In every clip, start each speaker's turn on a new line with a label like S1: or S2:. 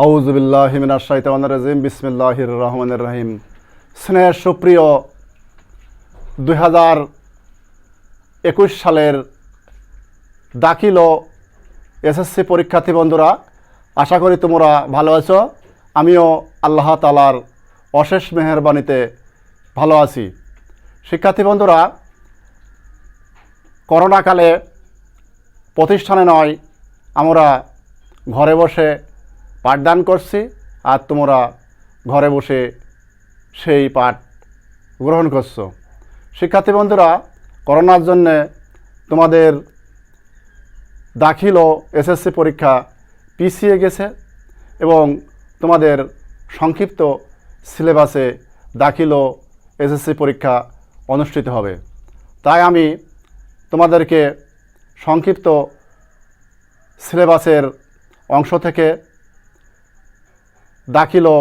S1: আউযু বিল্লাহি মিনাশ শাইতানির রাজিম বিসমিল্লাহির রহমানির রহিম। স্নেহের সুপ্রিয় 2021 সালের দাখিল ও এসএসসি পরীক্ষার্থী বন্ধুরা, আশা করি তোমরা ভালো আছো। আমিও আল্লাহ তাআলার অশেষ মেহেরবানিতে ভালো আছি। শিক্ষার্থী বন্ধুরা, করোনাকালে প্রতিষ্ঠানে নয়, আমরা ঘরে বসে পাঠদান করছি, আর তোমরা ঘরে বসে সেই পাঠ গ্রহণ করছো। শিক্ষার্থী বন্ধুরা, করোনার জন্যে তোমাদের দাখিল ও এসএসসি পরীক্ষা পিছিয়ে গেছে এবং তোমাদের সংক্ষিপ্ত সিলেবাসে দাখিল ও এসএসসি পরীক্ষা অনুষ্ঠিত হবে। তাই আমি তোমাদেরকে সংক্ষিপ্ত সিলেবাসের অংশ থেকে দাখিল ও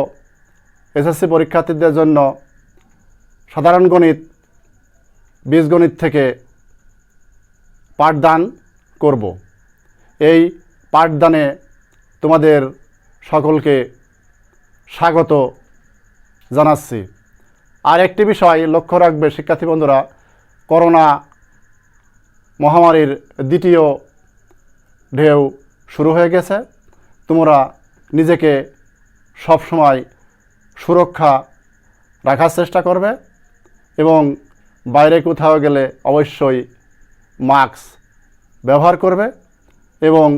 S1: এসএসসি পরীক্ষার্থীদের জন্য সাধারণ গণিত, বীজগণিত থেকে পাঠদান করব। এই পাঠদানে তোমাদের সকলকে স্বাগত জানাচ্ছি। আর একটি বিষয় লক্ষ্য রাখবে শিক্ষার্থী বন্ধুরা, করোনা মহামারীর দ্বিতীয় ঢেউ শুরু হয়ে গেছে। তোমরা নিজেকে সবসময় সুরক্ষা রাখার চেষ্টা করবে এবং বাইরে কোথাও গেলে অবশ্যই মাস্ক ব্যবহার করবে এবং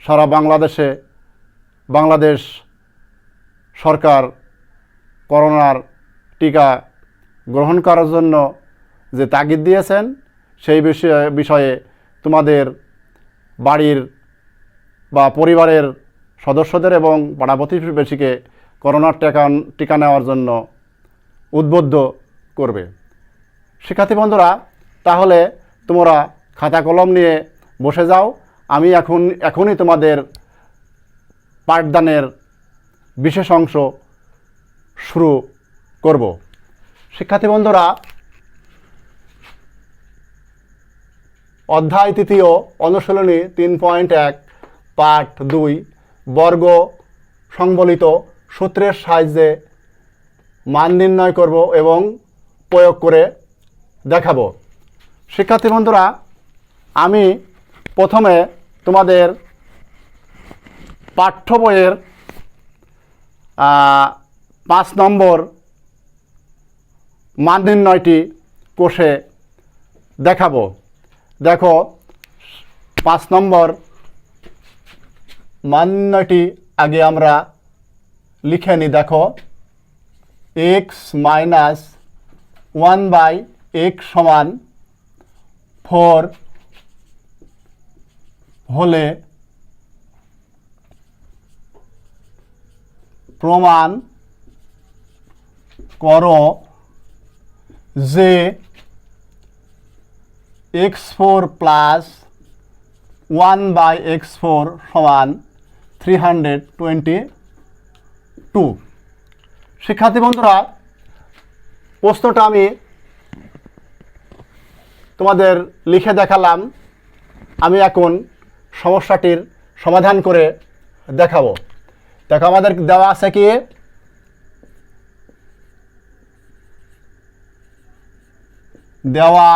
S1: সারা বাংলাদেশ সরকার করোনার টিকা গ্রহণ করার জন্য যে তাগিদ দিয়েছেন, সেই বিষয়ে তোমাদের বাড়ির বা পরিবারের সদস্যদের এবং পাড়া প্রতিবেশীকে করোনার টিকা নেওয়ার জন্য উদ্বুদ্ধ করবে। শিক্ষার্থী বন্ধুরা, তাহলে তোমরা খাতা কলম নিয়ে বসে যাও। আমি এখনই তোমাদের পাঠদানের বিশেষ অংশ শুরু করব। শিক্ষার্থী বন্ধুরা, অধ্যায় তৃতীয়, অনুশীলনী 3.1 পাঠ 2 বর্গ সংবলিত সূত্রের সাহায্যে মান নির্ণয় করব এবং প্রয়োগ করে দেখাবো। শিক্ষার্থী বন্ধুরা, আমি প্রথমে তোমাদের পাঠ্য বইয়ের 5 নম্বর মান নির্ণয়টি কষে দেখাবো। দেখো, 5 নম্বর মান নির্ণয়টি আগে আমরা লিখে নিই। দেখো, x মাইনাস 1/x সমান 4 হলে প্রমাণ করো যে x4 প্লাস 1/x4 সমান 322। শিক্ষার্থী বন্ধুরা, প্রশ্নটা আমি তোমাদের লিখে দেখালাম। আমি এখন সমস্যাটির সমাধান করে দেখাবো। দেখো, আমাদের দেওয়া আছে কি, দেওয়া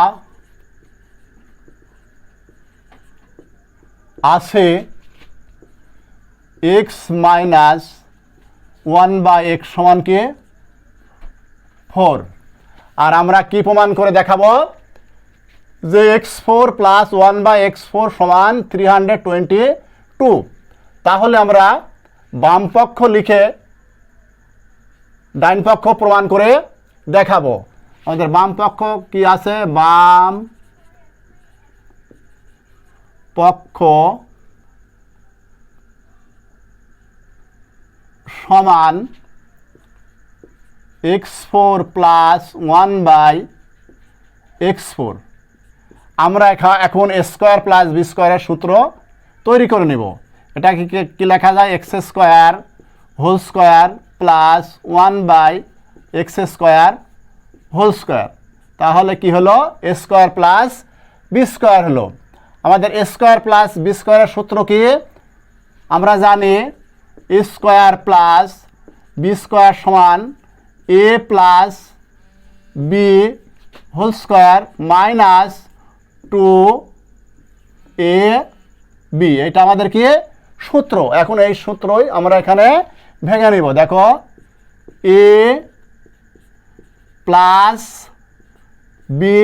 S1: আছে x মাইনাস 1/x সমান কি 4। আর আমরা কি প্রমাণ করে দেখাবো যে x4 প্লাস 1/x4 সমান 322। তাহলে আমরা বাম পক্ষ লিখে ডাইন পক্ষ প্রমাণ করে দেখাবো। আমাদের বাম পক্ষ কি আছে, বাম পক্ষ সমান x4 প্লাস 1/x4। আমরা এখন স্কোয়ার প্লাস বি স্কোয়ারের সূত্র তৈরি করে নেব। এটা কি লেখা যায়, x square whole square plus 1/x² whole square. তাহলে কি হলো, a square plus B square হলো। আমাদের এ স্কোয়ার প্লাস বি স্কোয়ারের সূত্র কি আমরা জানি, স্কোয়ার প্লাস বি স্কোয়ার সমান A plus B whole square minus 2 AB, এটা আমাদের কি সূত্র। এখন এই সূত্রই আমরা এখানে ভেঙে নিব। দেখো A plus B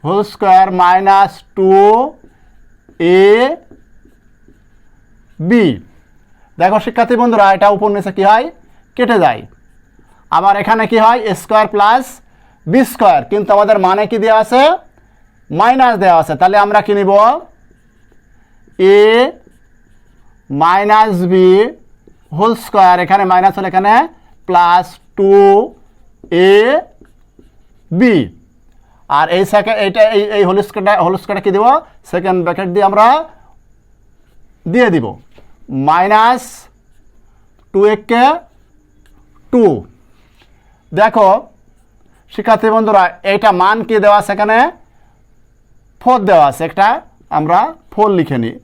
S1: whole square minus 2AB। দেখো শিক্ষার্থী বন্ধুরা, এটা উপর নিচে কি হয়, কেটে যায়। আবার এখানে কি হয়, এ স্কোয়ার প্লাস বি স্কোয়ার, কিন্তু আমাদের মানে কি দেওয়া আছে, মাইনাস দেওয়া আছে। তাহলে আমরা কি নিব, এ মাইনাস বি হোল স্কোয়ার, এখানে মাইনাস হলে এখানে প্লাস 2AB। আর এই সেকেন্ড এইটা এই হোল স্কোয়ারটা কি দেব, সেকেন্ড ব্র্যাকেট দিয়ে আমরা দিয়ে দিব মাইনাস 2 2। দেখো শিক্ষার্থী বন্ধুরা, এইটা মান কি দেওয়া আছে, এখানে 4 দেওয়া আছে, একটা আমরা 4 লিখে নিই।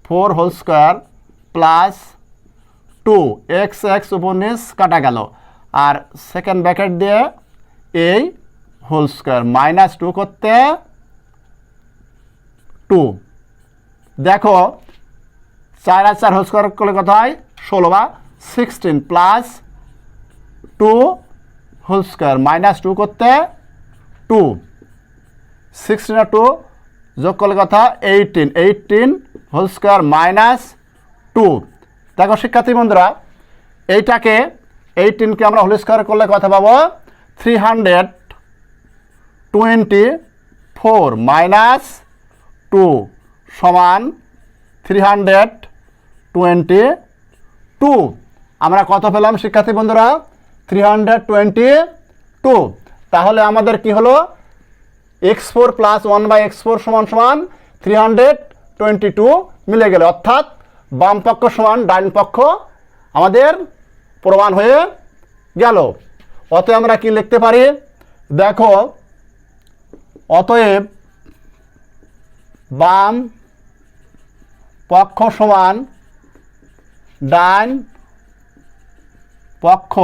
S1: 4 হোল স্কোয়ার প্লাস 2 x উপর নিচ কাটা গেল, আর সেকেন্ড ব্র্যাকেট দিয়ে এই হোল স্কোয়ার মাইনাস 2 করতে 2। দেখো 4 আর 4 হোল স্কোয়ার করলে কত হয়, 16 বা 16 প্লাস 2 হোল স্কোয়ার মাইনাস 2 করতে 2, 16 আর 2 যোগ করলে কথা 18 হোল স্কোয়ার মাইনাস 2। দেখো শিক্ষার্থী বন্ধুরা, এইটাকে 18কে আমরা হোল স্কোয়ার করলে কথা পাবো 324 মাইনাস 2 সমান 322। আমরা কত পেলাম শিক্ষার্থী বন্ধুরা, 322। তাহলে আমাদের কি হলো, x4 প্লাস 1/x4 সমান সমান 322 মিলে গেল, অর্থাৎ বাম পক্ষ সমান ডান পক্ষ আমাদের প্রমাণ হয়ে গেল। অতএব আমরা কি লিখতে পারি, দেখো অতএব বাম পক্ষ সমান ডান পক্ষ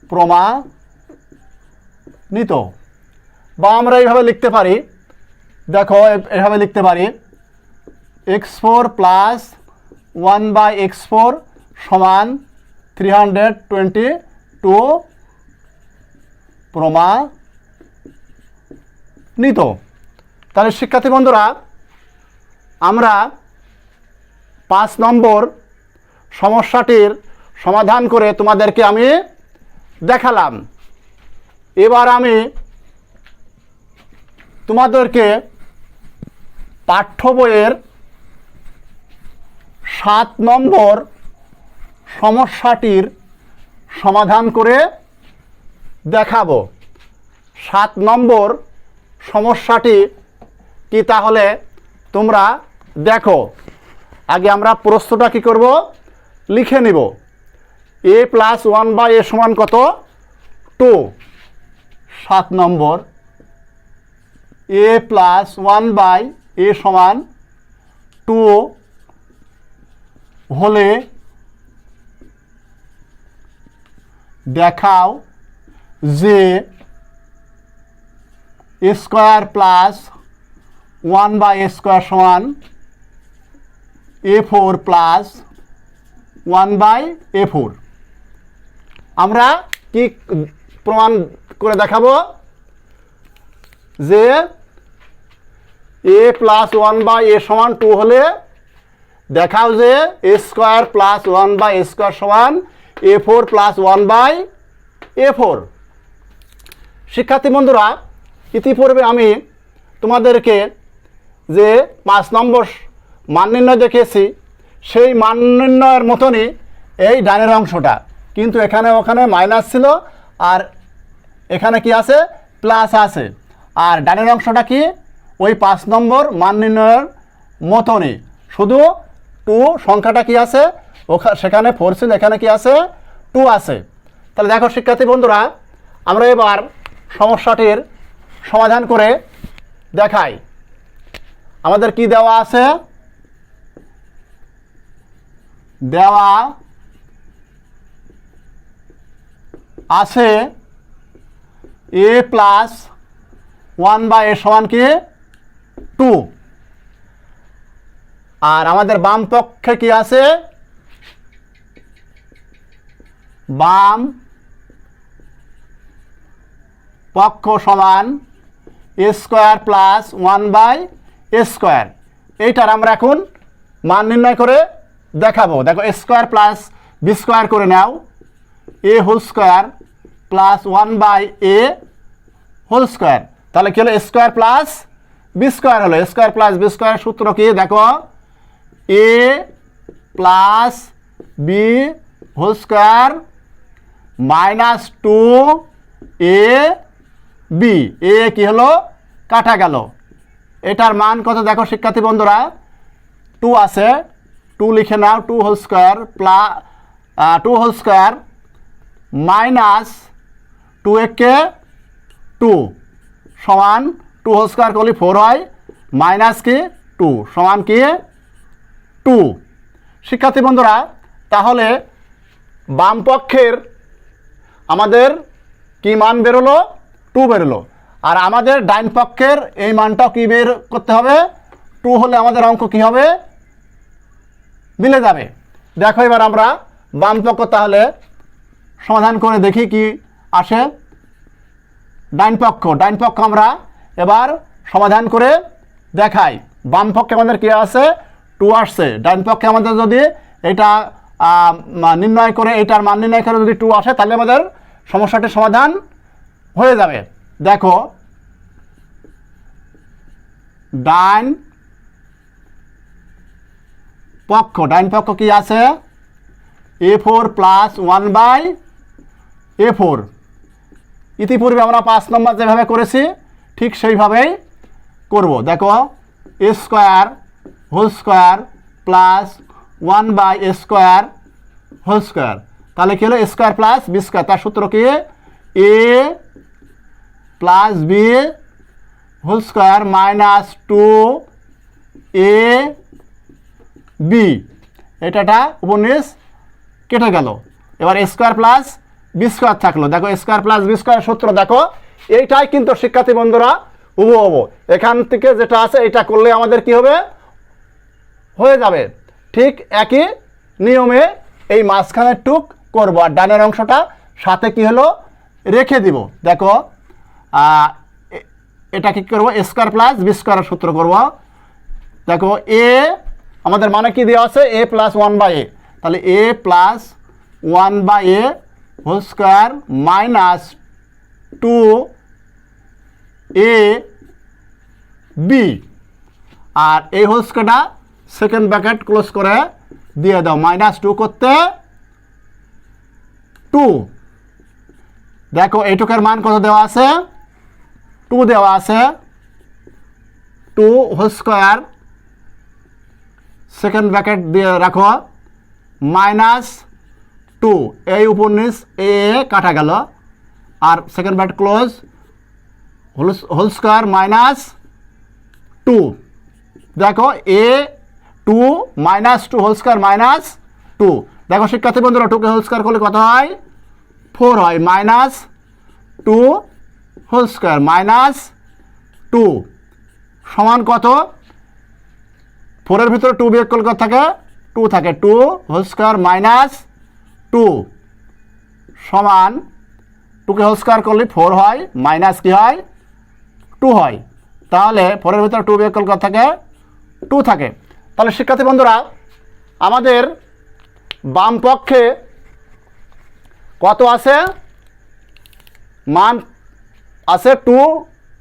S1: প্রমাণিত। বা আমরা এইভাবে লিখতে পারি, দেখো এভাবে লিখতে পারি, x4 প্লাস 1/x4 সমান 322 প্রমাণিত। তাহলে শিক্ষার্থী বন্ধুরা, আমরা 5 নম্বর সমস্যাটির সমাধান করে তোমাদেরকে আমি দেখালাম। এবার আমি তোমাদেরকে পাঠ্য বইয়ের 7 নম্বর সমস্যাটির সমাধান করে দেখাবো। 7 নম্বর সমস্যাটি কি, তাহলে তোমরা দেখো। আগে আমরা প্রশ্নটা কি করব, লিখে নিব। a প্লাস 1/a সমান কত, 2। 7 নম্বর, a প্লাস 1/a সমান 2 হলে দেখাও যে a square plus 1/a square সমান a4 প্লাস 1/a4। আমরা কি প্রমাণ করে দেখাবো, যে a প্লাস 1/a সমান 2 হলে দেখাও যে a square plus 1/a square সমান a4 প্লাস 1/a4। শিক্ষার্থী বন্ধুরা, ইতিপূর্বে আমি তোমাদেরকে যে 5 নম্বর মান নির্ণয় দেখিয়েছি, সেই মান নির্ণয়ের মতনই এই ডানের অংশটা, কিন্তু এখানে ওখানে মাইনাস ছিল, আর এখানে কি আছে, প্লাস আছে। আর ডানের অংশটা কি, ওই 5 নম্বর মান নির্ণয়ের মতনই, শুধু 2 সংখ্যাটা কি আছে, সেখানে 4 ছিল, এখানে কি আছে, 2 আছে। তাহলে দেখো শিক্ষার্থী বন্ধুরা, আমরা এবার সমস্যাটির সমাধান করে দেখাই। আমাদের কি দেওয়া আছে, দেওয়া আছে এ প্লাস 1/a সমান কি 2, আর আমাদের বাম পক্ষে কি আছে, বাম পক্ষ সমান a square plus 1/a square. এইটার আমরা এখন মান নির্ণয় করে দেখাবো। দেখো a square plus b square করে নাও, a whole square plus 1/a whole square. তাহলে কি হলো, a square plus b square হলো। a square plus b square সূত্র কি, দেখো a plus b whole square minus 2ab, এ কি হলো, কাটা গেল। এটার মান কত দেখো শিক্ষার্থী বন্ধুরা, 2 আছে, 2 লিখে নাও, 2 whole square plus 2 whole square minus 2 একে 2 সমান 2 হোল স্কোয়ার করলে 4 হয়, মাইনাস কি 2 সমান কি 2। শিক্ষার্থী বন্ধুরা, তাহলে বাম পক্ষের আমাদের কি মান বেরোলো, 2 বেরোলো, আর আমাদের ডাইন পক্ষের এই মানটাও কি বের করতে হবে, 2 হলে আমাদের অঙ্ক কি হবে, মিলে যাবে। দেখো এবার আমরা বাম পক্ষ তাহলে সমাধান করে দেখি কি আসে। ডাইন পক্ষ আমরা এবার সমাধান করে দেখাই। বাম পক্ষে আমাদের কি আছে, 2 আসছে, ডাইন পক্ষে আমাদের যদি এটা নির্ণয় করে, এটার মান নির্ণয় করে যদি 2 আসে, তাহলে আমাদের সমস্যাটির সমাধান হয়ে যাবে। দেখো ডাইন পক্ষ কি আছে, a4 প্লাস 1/a4। ইতিপূর্বে আমরা 5 নম্বর যেভাবে করেছি ঠিক সেইভাবেই করব। দেখো a square whole square plus 1/a square whole square. তাহলে কি হলো, a square plus b square, তার সূত্র কি a plus b whole square minus 2ab। এটা উপনিষ কেটে গেল। এবার a square plus b square থাকলো। দেখো a square plus b square সূত্র দেখো, এইটাই কিন্তু শিক্ষার্থী বন্ধুরা হুবহু এখান থেকে যেটা আছে এটা করলে আমাদের কি হবে, হয়ে যাবে। ঠিক একই নিয়মে এই মাঝখানের টুক করবো, আর ডানের অংশটা সাথে কি হলো রেখে দিব। দেখো এটা কি করবো, a স্কোয়ার প্লাস b স্কোয়ারের সূত্র করব। দেখো a আমাদের মানে কি দেওয়া আছে, a প্লাস 1/a, তাহলে a plus 1/a whole square minus 2ab, আর এই হোল স্কোয়ারটা সেকেন্ড ব্র্যাকেট ক্লোজ করে দিয়ে দাও, মাইনাস 2 করতে 2। দেখো এইটুকের মান কত দেওয়া আছে, 2 দেওয়া আছে, 2 হোল স্কোয়ার সেকেন্ড ব্র্যাকেট দিয়ে রাখো মাইনাস 2, এই উপর নিচ এ কাটা গেল, আর second bracket close whole square minus 2। দেখো a 2 minus 2 whole square minus 2। দেখো শিক্ষার্থী বন্ধুরা, 2 কে হোল স্কোয়ার করলে কত হয়, 4 হয়, মাইনাস 2 হোল স্কোয়ার মাইনাস 2 সমান কত, 4-এর ভিতরে 2 বিয়োগ করলে কত থাকে, 2 থাকে, 2 হোল স্কোয়ার মাইনাস 2 সমান 2 কে হোল স্কোয়ার করলে 4 হয়, মাইনাস কি হয় 2 হয়। তাহলে 4-এর ভিতরে 2 বিয়োগ করলে কত থাকে, 2 থাকে। তাহলে শিক্ষার্থী বন্ধুরা, আমাদের বাম পক্ষে কত আছে, মান আছে 2,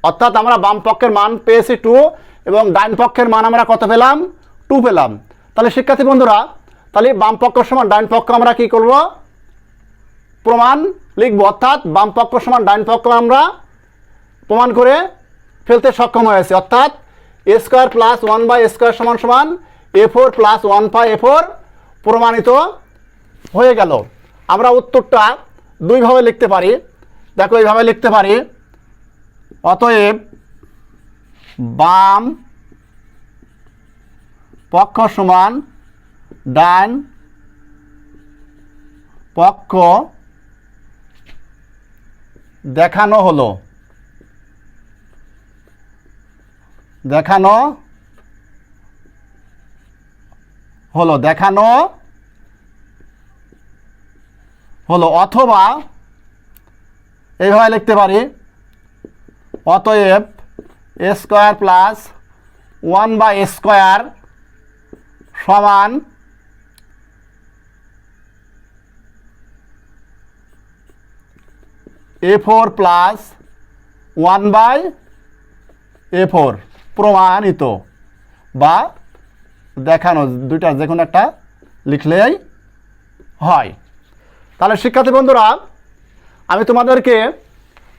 S1: অর্থাৎ আমরা বাম পক্ষের মান পেয়েছি 2, এবং ডাইন পক্ষের মান আমরা কত পেলাম, 2 পেলাম। তাহলে শিক্ষার্থী বন্ধুরা, তাহলে বাম পক্ষ সমান ডাইন পক্ষ আমরা কি করব, প্রমাণ লিখব, অর্থাৎ বাম পক্ষ সমান ডাইন পক্ষ আমরা প্রমাণ করে ফেলতে সক্ষম হয়েছে। অর্থাৎ a square plus 1/a square সমান সমান a4 প্লাস 1/a4 প্রমাণিত হয়ে গেল। আমরা উত্তরটা দুইভাবে লিখতে পারি। দেখো এইভাবে লিখতে পারি, অতএব বাম পক্ষ সমান ডান পক্ষ দেখানো হলো, দেখানো হলো, দেখানো হলো, অথবা এইভাবে লিখতে পারি, অতএব এ স্কোয়ার প্লাস 1/a² সমান a4 প্লাস 1/a4 প্রমাণিত বা দেখানো, দুইটার যে কোনো একটা লিখলেই হয়। তাহলে শিক্ষার্থী বন্ধুরা, আমি তোমাদেরকে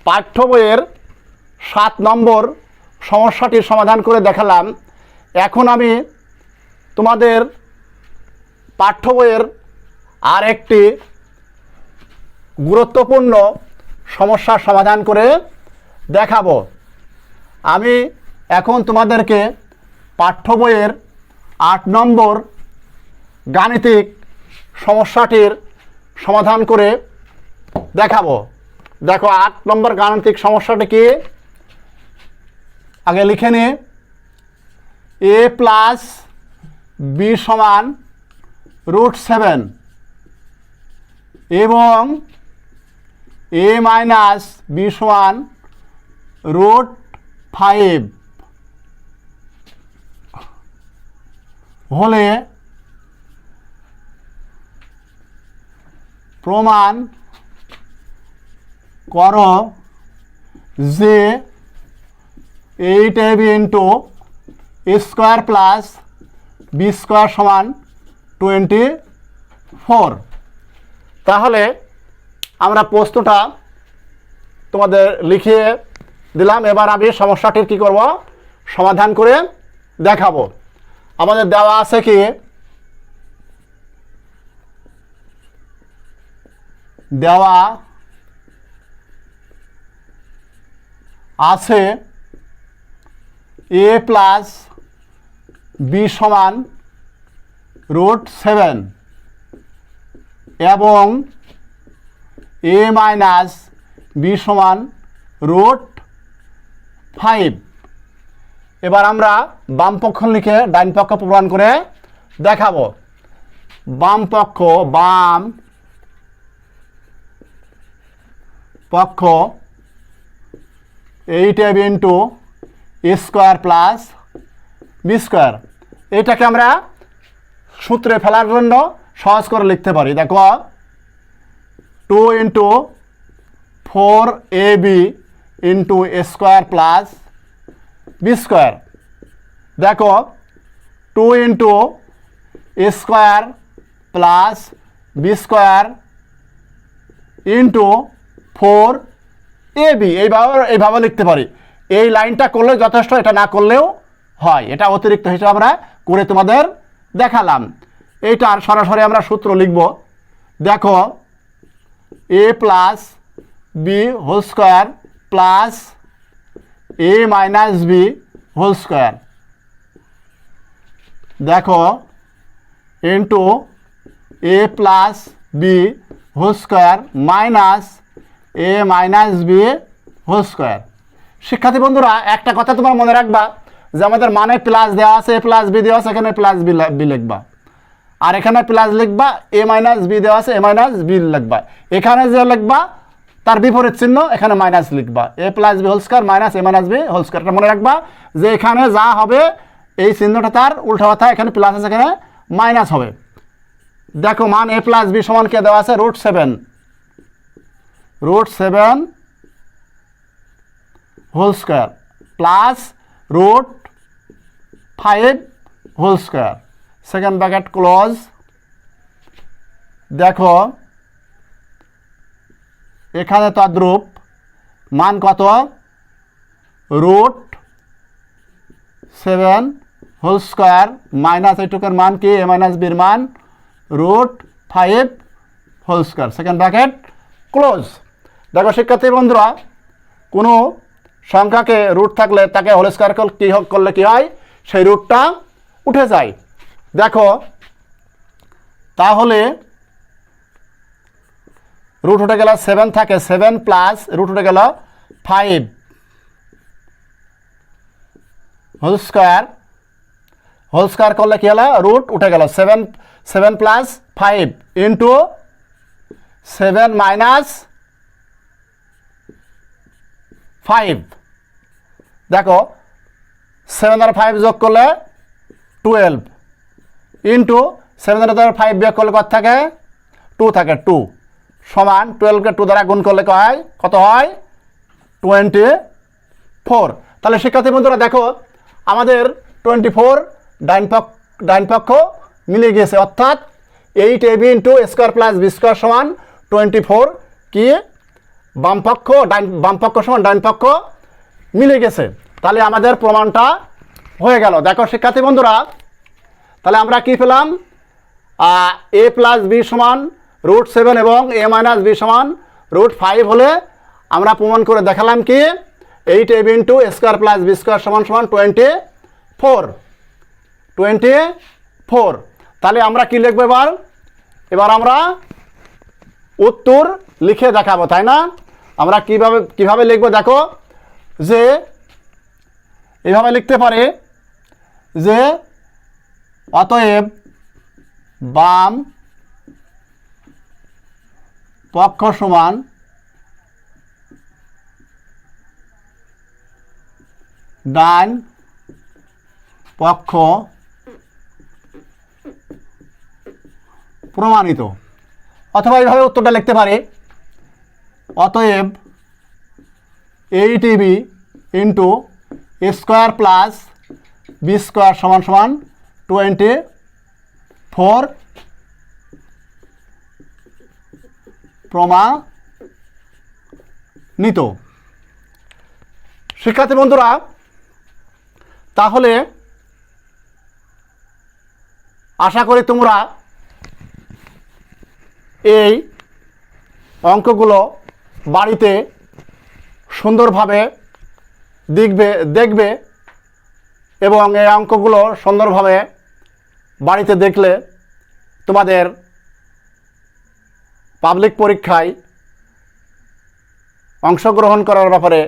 S1: পাঠ্য বইয়ের 7 নম্বর সমস্যাটির সমাধান করে দেখালাম। এখন আমি তোমাদের পাঠ্য বইয়ের আর একটি গুরুত্বপূর্ণ সমস্যার সমাধান করে দেখাবো। আমি এখন তোমাদেরকে পাঠ্য বইয়ের 8 নম্বর গাণিতিক সমস্যাটির সমাধান করে দেখাবো। দেখো 8 নম্বর গাণিতিক সমস্যাটি কি, আগে লিখে নি। a প্লাস b সমান √7 এবং a মাইনাস b সমান √5 হলে প্রমাণ করো যে 8ab into a square plus b square সমান 24। তাহলে আমরা প্রশ্নটা তোমাদের লিখিয়ে দিলাম। এবার আমি সমস্যাটির কি করব, সমাধান করে দেখাবো। আমাদের দেওয়া আছে কি, দেওয়া আছে a প্লাস b সমান √7 এবং a মাইনাস b সমান √5। এবার আমরা বাম পক্ষ লিখে ডান পক্ষ প্রমাণ করে দেখাবো। বাম পক্ষ, বাম পক্ষ 8ab into a square plus b square, এইটাকে আমরা সূত্রে ফেলার জন্য সহজ করে লিখতে পারি। দেখো 2 into 4ab into a square plus b square. দেখো 2 into a square plus b square into 4ab, এইভাবে লিখতে পারি। এই লাইনটা করলে যথেষ্ট, এটা না করলেও হয়, এটা অতিরিক্ত হিসেবে আমরা করে তোমাদের দেখালাম। এইটার সরাসরি আমরা সূত্র লিখব। দেখো a plus b whole square plus a minus b whole square, দেখো into a plus b whole square minus a minus b whole square. শিক্ষার্থী বন্ধুরা, একটা কথা তোমরা মনে রাখবা যে আমাদের মানে প্লাস দেওয়া আছে, a প্লাস b দেওয়া আছে, এখানে প্লাস b লিখবা, আর এখানে প্লাস লিখবা, a মাইনাস b দেওয়া আছে, a মাইনাস b লিখবা। এখানে যে লিখবা তার বিপরীত চিহ্ন এখানে মাইনাস লিখবা, a plus b whole square minus a minus b whole square. এটা মনে রাখবা যে এখানে যা হবে এই চিহ্নটা তার উল্টা কথা, এখানে প্লাস আছে, এখানে মাইনাস হবে। দেখো মান a প্লাস b সমান কে দেওয়া আছে, √7 whole square plus √5 whole square, second bracket close. দেখো এখানে তদ্রূপ মান কত, √7 হোল স্কোয়ার মাইনাস এইটুকের মান কি, a মাইনাস বির মান √5 whole square, second bracket close. দেখো শিক্ষার্থী বন্ধুরা, কোনো সংখ্যাকে রুট থাকলে তাকে হোল স্কোয়ার করলে কি হয়, সেই রুটটা উঠে যায়। দেখো তাহলে রুট উঠে গেল 7 থাকে, 7 প্লাস রুট উঠে গেল 5 হোল স্কোয়ার করলে কি হলো, রুট উঠে গেল 7 প্লাস 5 ইন্টু 7 মাইনাস 5। দেখো 7 আর 5 যোগ করলে 12 ইন্টু 7 আর 5 বিয়োগ করলে কত থাকে, 2 থাকে, 2 সমান 12কে 2 দ্বারা গুণ করলে কত হয় 24। তাহলে শিক্ষার্থী বন্ধুরা দেখো আমাদের 24 ডাইন পক্ষ মিলে গিয়েছে, অর্থাৎ 8ab into square plus B square সমান 24 কি বাম পক্ষ সমান ডাইন পক্ষ মিলে গেছে। তাহলে আমাদের প্রমাণটা হয়ে গেল। দেখো শিক্ষার্থী বন্ধুরা, তাহলে আমরা কি পেলাম, a প্লাস বি সমান √7 এবং a মাইনাস বি সমান √5 হলে আমরা প্রমাণ করে দেখালাম কি 8ab into square plus B square সমান 24। তাহলে আমরা কি লিখবো এবার আমরা উত্তর লিখে দেখাবো, তাই না? আমরা কিভাবে লিখবো দেখো, যে এভাবে লিখতে পারে যে অতএব বাম পক্ষ সমান ডান পক্ষ প্রমাণিত। অথবা এইভাবে উত্তরটা লিখতে পারে অতএব 8ab into square plus B square সমান 24 প্রমাণিত। শিক্ষার্থী বন্ধুরা, তাহলে আশা করি তোমরা এই অঙ্কগুলো বাড়িতে সুন্দরভাবে দেখবে এবং এই অঙ্কগুলো সুন্দরভাবে বাড়িতে দেখলে তোমাদের পাবলিক পরীক্ষায় অংশগ্রহণ করার ব্যাপারে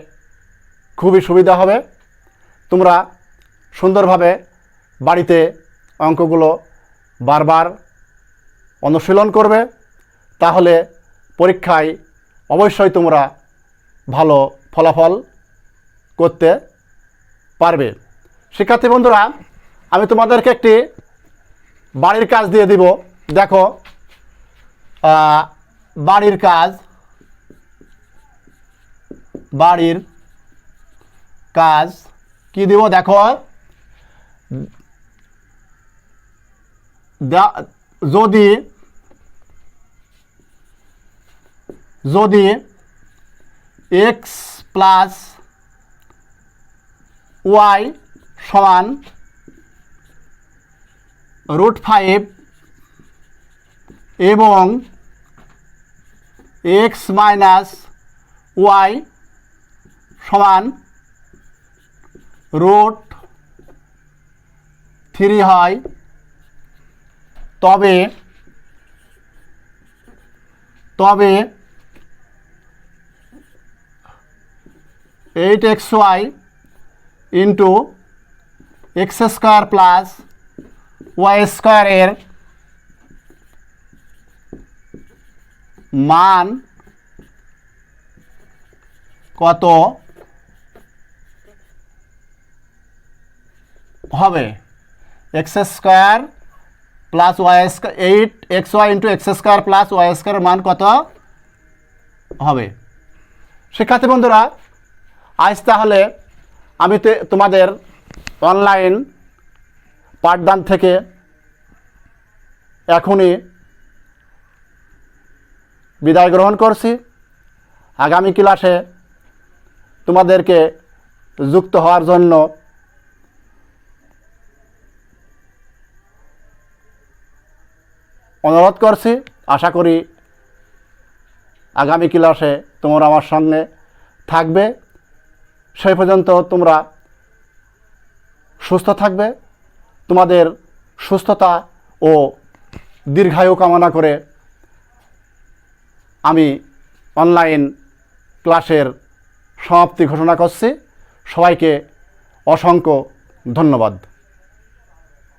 S1: খুবই সুবিধা হবে। তোমরা সুন্দরভাবে বাড়িতে অঙ্কগুলো বারবার অনুশীলন করবে, তাহলে পরীক্ষায় অবশ্যই তোমরা ভালো ফলাফল করতে পারবে। শিক্ষার্থী বন্ধুরা, আমি তোমাদেরকে একটি বাড়ির কাজ দিয়ে দিব। দেখো বাড়ির কাজ কি দিব, দেখো যদি x প্লাস y সমান √5 এবং x মাইনাস y সমান √3 হয়, তবে 8xy into x square plus y স্কোয়ারের মান কত হবে? X square plus y square 8xy into x square plus y স্কোয়ারের মান কত হবে? শিক্ষার্থী বন্ধুরা, আজ তাহলে আমি তোমাদের অনলাইন পাঠদান থেকে এখনই বিদায় গ্রহণ করছি। আগামী ক্লাসে তোমাদেরকে যুক্ত হওয়ার জন্য অনুরোধ করছি। আশা করি আগামী ক্লাসে তোমরা আমার সঙ্গে থাকবে। সেই পর্যন্ত তোমরা সুস্থ থাকবে। তোমাদের সুস্থতা ও দীর্ঘায়ু কামনা করে আমি অনলাইন ক্লাসের সমাপ্তি ঘোষণা করছি। সবাইকে অসংখ্য ধন্যবাদ।